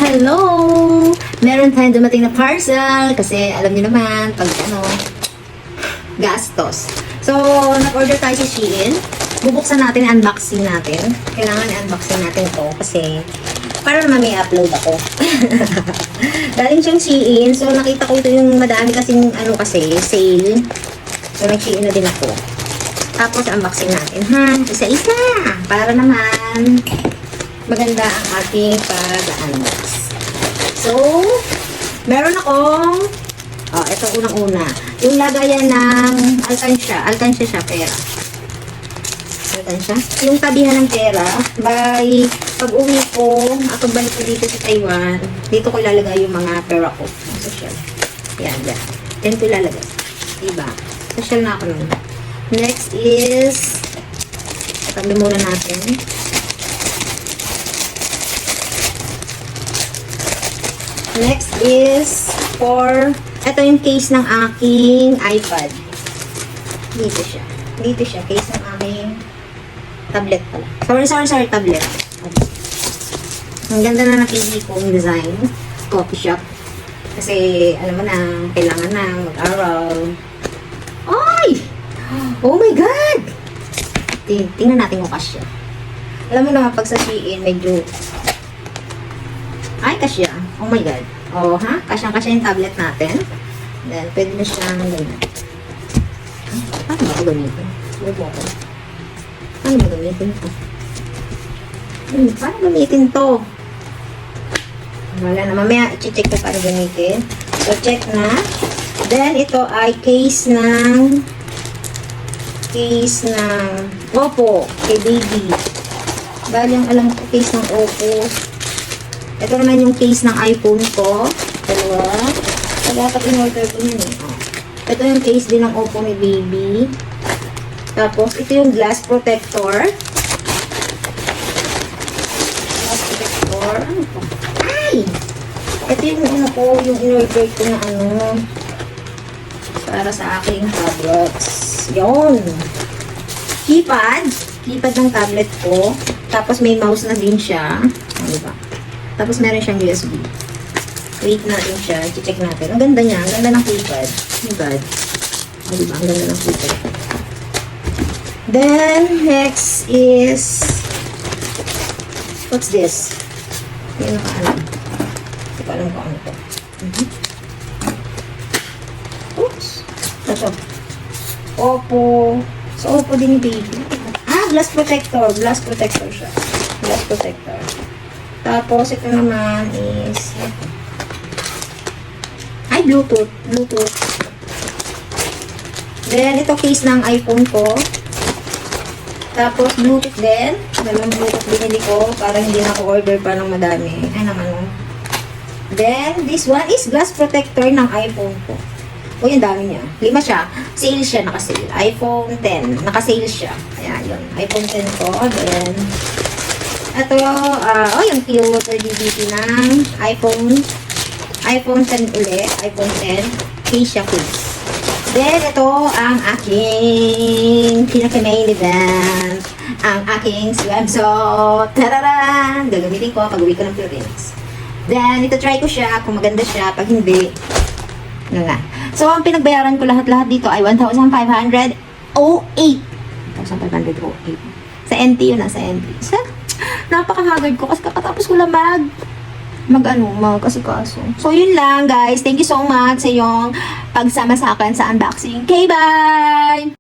Hello! Meron tayong dumating na parcel kasi alam niyo naman, pag gastos. So, nag-order tayo sa Shein. Bubuksan natin, unboxing natin. Kailangan i-unboxing natin to kasi para naman may upload ako. Galing siyang Shein. So, nakita ko ito yung madami kasing sale. So, nag-Shein na din ako. Tapos, unboxing natin, ha? Isa-isa! Para naman maganda ang ating pag-unbox. So, meron akong ito unang-una. Yung lagayan ng alkansya. Alkansya siya, pera. Alkansya. Yung tabihan ng pera, by pag-uwi ko, pagbalik ko dito sa Taiwan, dito ko ilalagay yung mga pera ko. Social. Yan, yan. Yan ko ilalagay. Diba? Social na ako nun. Next is, tabi muna natin. Next is ito yung case ng aking iPad. Dito siya. Dito siya. Case ng aking tablet pala. Sorry, tablet. Ang ganda na napili kong design. Coffee shop. Kasi, alam mo na, kailangan na mag-aral. Ay! Oh my God! Tingnan natin kung kasya. Alam mo naman, pag sa Shein, medyo kasya. Oh my God. Oh, ha? Kasyang-kasya yung tablet natin. Then, pwede na siyang ganyan. Paano ba ito gamitin? Paano ba gamitin ito? Paano gamitin ito? Wala na. Mamaya, i-check ko paano gamitin. So, check na. Then, ito ay case ng Oppo kay baby. Bali, ang alam ko, case ng Oppo. Ito naman yung case ng iPhone ko. Dalawa. So, dapat in-order ko yun eh. Ito yung case din ng Oppo ni baby. Tapos, ito yung glass protector. Glass protector. Ano po? Ay! Ito yung yung in-order ko na para sa aking tablets. Yun. Keypad. Keypad ng tablet ko. Tapos, may mouse na din siya. Diba? Tapos, meron siyang USB. Wait natin siya. I-check natin. Ang ganda niya. Ang ganda ng keypad. Oh my God. Oh, diba? Ang ganda ng keypad. Then, next is what's this? Hindi nakaalam. Hindi ko alam kung ano ito. Oops. Ito. Oppo. So, Oppo din ni baby. Glass protector. Glass protector siya. Glass protector. Tapos, ito naman is Bluetooth. Bluetooth. Then, ito case ng iPhone ko. Tapos, Bluetooth din. Dalawang Bluetooth binili ko para hindi na ako order pa ng madami. Ay, naman. Then, this one is glass protector ng iPhone ko. O, yung dami niya. 5 siya. Sale siya, nakasale. iPhone 10. Nakasale siya. Ayan, yun. iPhone 10 ko. Then, ito, yung cute DVT ng iPhone 10 ulit. iPhone 10. Case siya, case. Then, ito ang aking pinaka-main event. Ang aking swimsuit. Tararan! Gagamitin ko pag uwi ko ng Philippines. Then, ito try ko siya kung maganda siya. Pag hindi, nga. So, ang pinagbayaran ko lahat-lahat dito ay 1,508. 1,508. Sa NT yun, sa NT. Napaka-haggard ko kasi kakatapos ko lang mag-asikaso. So, yun lang, guys. Thank you so much sa iyong pagsama sa akin sa unboxing. Okay, bye!